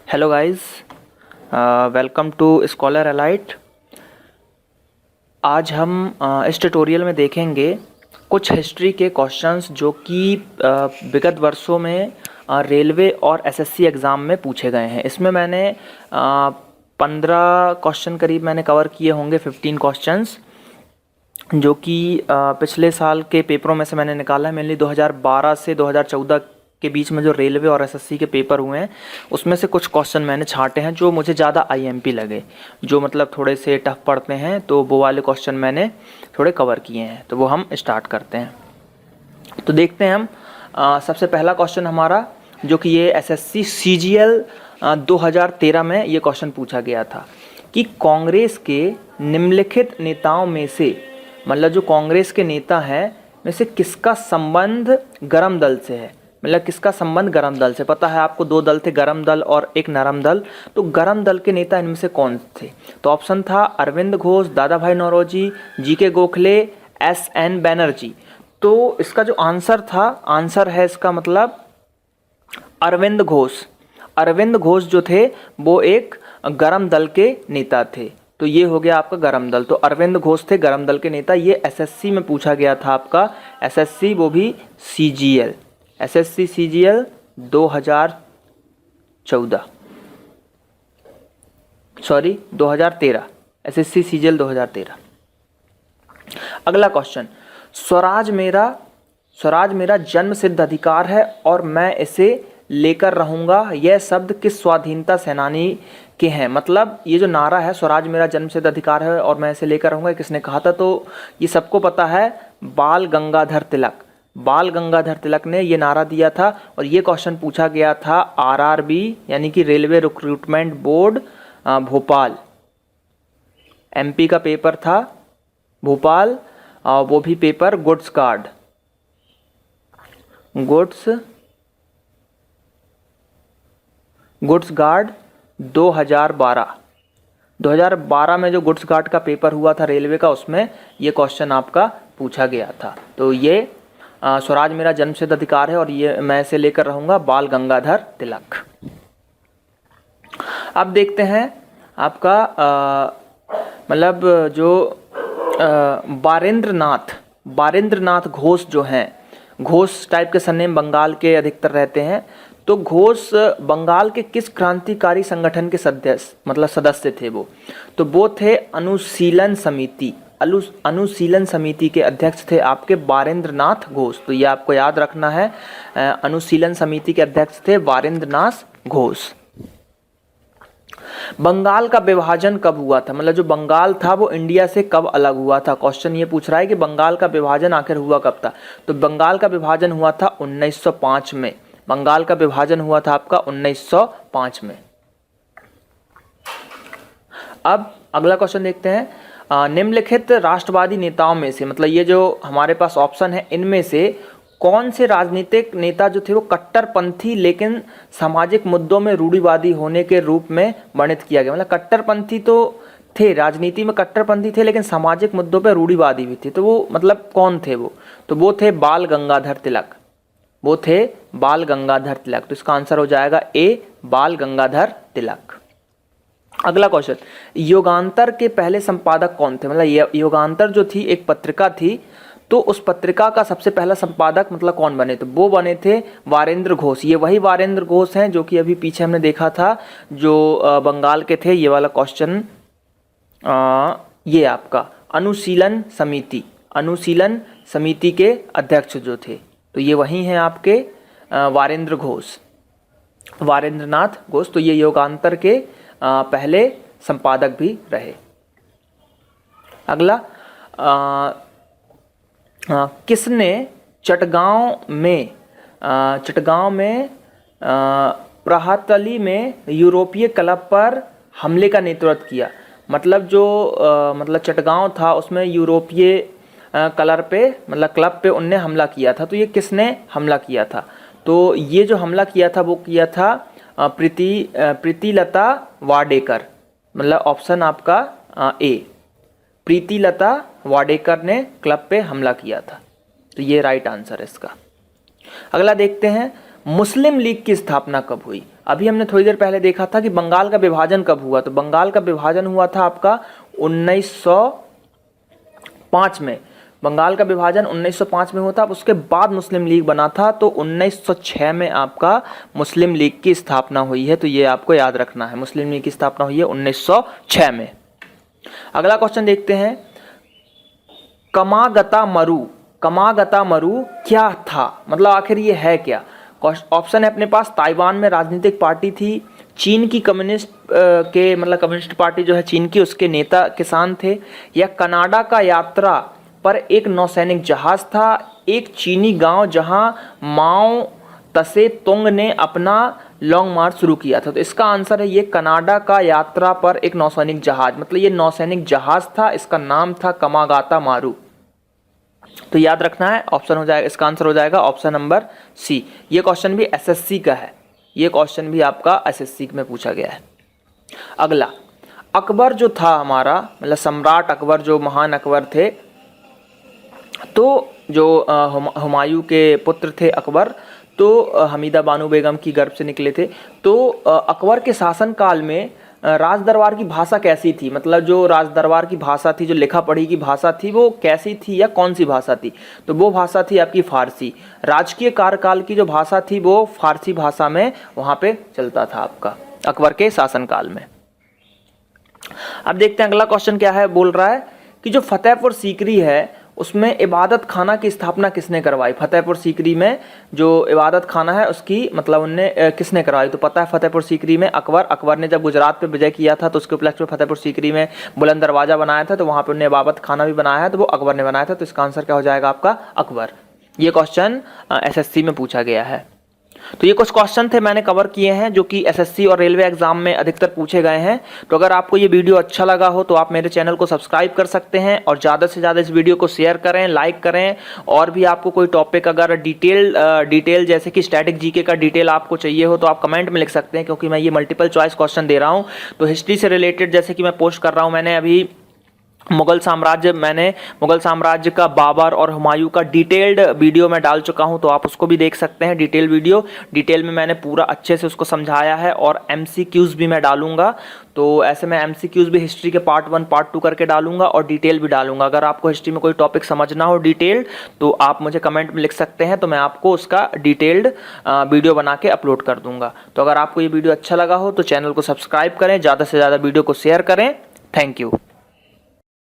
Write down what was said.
Hello guys, welcome to scholar elite. आज हम इस ट्यूटोरियल में देखेंगे कुछ हिस्ट्री के क्वेश्चंस जो कि विगत वर्षों में रेलवे और एसएससी एग्ज़ाम में पूछे गए हैं। इसमें मैंने 15 क्वेश्चन करीब मैंने कवर किए होंगे, 15 क्वेश्चंस जो कि पिछले साल के पेपरों में से मैंने निकाला है। मेनली 2012 से 2014 के बीच में जो रेलवे और एसएससी के पेपर हुए हैं उसमें से कुछ क्वेश्चन मैंने छांटे हैं जो मुझे ज़्यादा आईएमपी लगे, जो मतलब थोड़े से टफ पड़ते हैं, तो वो वाले क्वेश्चन मैंने थोड़े कवर किए हैं। तो वो हम स्टार्ट करते हैं। तो देखते हैं हम सबसे पहला क्वेश्चन हमारा, जो कि ये एसएससी सीजीएल 2013 में ये क्वेश्चन पूछा गया था कि कांग्रेस के निम्नलिखित नेताओं में से, मतलब जो कांग्रेस के नेता हैं में से किसका संबंध गरम दल से है। मतलब किसका संबंध गरम दल से। पता है आपको, दो दल थे, गरम दल और एक नरम दल। तो गरम दल के नेता इनमें से कौन थे? तो ऑप्शन था अरविंद घोष, दादा भाई नौरोजी, जीके गोखले, एसएन बैनर्जी। तो इसका जो आंसर था, आंसर है इसका मतलब अरविंद घोष। अरविंद घोष जो थे वो एक गरम दल के नेता थे। तो ये हो गया आपका गरम दल। तो अरविंद घोष थे गरम दल के नेता। ये एसएससी में पूछा गया था आपका, एसएससी वो भी CGL, SSC CGL 2014, sorry 2013, SSC CGL 2013। अगला क्वेश्चन, स्वराज मेरा जन्म सिद्ध अधिकार है और मैं इसे लेकर रहूंगा, यह शब्द किस स्वाधीनता सेनानी के हैं। मतलब ये जो नारा है, स्वराज मेरा जन्म सिद्ध अधिकार है और मैं इसे लेकर रहूंगा, किसने कहा था? तो ये सबको पता है, बाल गंगाधर तिलक। बाल गंगाधर तिलक ने ये नारा दिया था। और ये क्वेश्चन पूछा गया था आरआरबी यानी कि railway recruitment board Bhopal, MP का पेपर था भोपाल, वो भी पेपर गुड्स गार्ड 2012 में जो गुड्स गार्ड का पेपर हुआ था रेलवे का, उसमें ये क्वेश्चन आपका पूछा गया था। तो ये स्वराज मेरा जन्मसिद्ध अधिकार है और ये मैं इसे लेकर रहूंगा, बाल गंगाधर तिलक। अब देखते हैं आपका मतलब जो बारेंद्रनाथ घोष जो हैं, घोष टाइप के सरनेम बंगाल के अधिकतर रहते हैं। तो घोष बंगाल के किस क्रांतिकारी संगठन के सदस्य थे वो? तो वो थे अनुशीलन समिति के अध्यक्ष थे आपके बारेंद्रनाथ घोष। तो ये आपको याद रखना है, अनुशीलन समिति के अध्यक्ष थे बारेंद्रनाथ घोष। बंगाल का विभाजन कब हुआ था? मतलब जो बंगाल था वो इंडिया से कब अलग हुआ था? क्वेश्चन ये पूछ रहा है कि बंगाल का विभाजन आखिर हुआ कब था। तो बंगाल का विभाजन हुआ था 1905 में। बंगाल का विभाजन हुआ था आपका 1905 में। अब अगला क्वेश्चन देखते हैं, निम्नलिखित राष्ट्रवादी नेताओं में से, मतलब ये जो हमारे पास ऑप्शन है, इनमें से कौन से राजनीतिक नेता जो थे वो कट्टरपंथी लेकिन सामाजिक मुद्दों में रूढ़िवादी होने के रूप में वर्णित किया गया। मतलब कट्टरपंथी तो थे, राजनीति में कट्टरपंथी थे लेकिन सामाजिक मुद्दों पर रूढ़िवादी भी थे। तो वो मतलब कौन थे वो? तो वो थे बाल गंगाधर तिलक। वो थे बाल गंगाधर तिलक। तो इसका आंसर हो जाएगा ए, बाल गंगाधर तिलक। अगला क्वेश्चन, युगांतर के पहले संपादक कौन थे? मतलब युगांतर जो थी एक पत्रिका थी, तो उस पत्रिका का सबसे पहला संपादक मतलब कौन बने? तो वो बने थे वारेंद्र घोष। ये वही वारेंद्र घोष हैं जो कि अभी पीछे हमने देखा था, जो बंगाल के थे। ये वाला क्वेश्चन, ये आपका अनुशीलन समिति के अध्यक्ष जो थे, तो ये वही हैं आपके वारेंद्रनाथ घोष। तो ये युगांतर के पहले संपादक भी रहे। अगला, किसने चटगांव में प्रहातली में यूरोपीय क्लब पर हमले का नेतृत्व किया? मतलब जो मतलब चटगांव था उसमें यूरोपीय क्लब पे उनने हमला किया था। तो ये किसने हमला किया था? तो ये जो हमला किया था वो किया था प्रीतिलता वाडेकर। मतलब ऑप्शन आपका ए, प्रीतिलता वाडेकर ने क्लब पे हमला किया था। तो ये राइट आंसर है इसका। अगला देखते हैं, मुस्लिम लीग की स्थापना कब हुई? अभी हमने थोड़ी देर पहले देखा था कि बंगाल का विभाजन कब हुआ, तो बंगाल का विभाजन हुआ था आपका 1905 में। बंगाल का विभाजन 1905 में हुआ था। उसके बाद मुस्लिम लीग बना था, तो 1906 में आपका मुस्लिम लीग की स्थापना हुई है। तो ये आपको याद रखना है, मुस्लिम लीग की स्थापना हुई है 1906 में। अगला क्वेश्चन देखते हैं, कमागता मरु, कमागता मरु क्या था, मतलब आखिर ये है क्या? ऑप्शन है अपने पास, ताइवान में राजनीतिक पार्टी थी, चीन की कम्युनिस्ट के मतलब कम्युनिस्ट पार्टी जो है चीन की, उसके नेता किसान थे, या कनाडा का यात्रा पर एक नौसैनिक जहाज था, एक चीनी गांव जहां माओ तसे तुंग ने अपना लॉन्ग मार्च शुरू किया था। तो इसका आंसर है ये कनाडा का यात्रा पर एक नौसैनिक जहाज, मतलब ये नौसैनिक जहाज था, इसका नाम था कमागाता मारू। तो याद रखना है, ऑप्शन हो जाएगा, इसका आंसर हो जाएगा ऑप्शन नंबर सी। ये क्वेश्चन भी एसएससी का है, ये क्वेश्चन भी आपका एसएससी में पूछा गया है। अगला, अकबर जो था हमारा, मतलब सम्राट अकबर, जो महान अकबर थे, तो जो हुमायूं के पुत्र थे अकबर, तो हमीदा बानो बेगम की गर्भ से निकले थे। तो अकबर के शासनकाल में राज दरबार की भाषा कैसी थी, मतलब जो राज दरबार की भाषा थी, जो लिखा पढ़ी की भाषा थी, वो कैसी थी या कौन सी भाषा थी? तो वो भाषा थी आपकी फारसी। राजकीय कार्यकाल की जो भाषा थी वो फारसी भाषा में वहाँ पे चलता था आपका अकबर के शासनकाल में। अब देखते हैं अगला क्वेश्चन क्या है। बोल रहा है कि जो फतेहपुर सीकरी है उसमें इबादत खाना की स्थापना किसने करवाई? फतेहपुर सीकरी में जो इबादत खाना है उसकी मतलब उनने किसने करवाई? तो पता है फतेहपुर सीकरी में अकबर ने जब गुजरात पे विजय किया था तो उसके उपलक्ष्य में फतेहपुर सीकरी में बुलंद दरवाजा बनाया था, तो वहाँ पे उन्होंने इबादत खाना भी बनाया है, तो वो अकबर ने बनाया था। तो इसका आंसर क्या हो जाएगा आपका? अकबर। ये क्वेश्चन एसएससी में पूछा गया है। तो ये कुछ क्वेश्चन थे मैंने कवर किए हैं जो कि एसएससी और रेलवे एग्जाम में अधिकतर पूछे गए हैं। तो अगर आपको ये वीडियो अच्छा लगा हो तो आप मेरे चैनल को सब्सक्राइब कर सकते हैं और ज़्यादा से ज़्यादा इस वीडियो को शेयर करें, लाइक करें। और भी आपको कोई टॉपिक अगर डिटेल जैसे कि स्टैटिक जीके का डिटेल आपको चाहिए हो तो आप कमेंट में लिख सकते हैं, क्योंकि मैं ये मल्टीपल चॉइस क्वेश्चन दे रहा हूँ। तो हिस्ट्री से रिलेटेड जैसे कि मैं पोस्ट कर रहा हूँ, मैंने अभी मुगल साम्राज्य का बाबर और हुमायूं का डिटेल्ड वीडियो मैं डाल चुका हूं, तो आप उसको भी देख सकते हैं। डिटेल वीडियो, डिटेल में मैंने पूरा अच्छे से उसको समझाया है और एमसीक्यूज भी मैं डालूंगा। तो ऐसे मैं एमसीक्यूज भी हिस्ट्री के पार्ट 1 पार्ट 2 करके डालूंगा और डिटेल भी डालूंगा। अगर आपको हिस्ट्री में कोई टॉपिक समझना हो डिटेल्ड तो आप मुझे कमेंट में लिख सकते हैं, तो मैं आपको उसका डिटेल्ड वीडियो बना के अपलोड कर दूंगा। तो अगर आपको ये वीडियो अच्छा लगा हो तो चैनल को सब्सक्राइब करें, ज़्यादा से ज़्यादा वीडियो को शेयर करें। Thank you.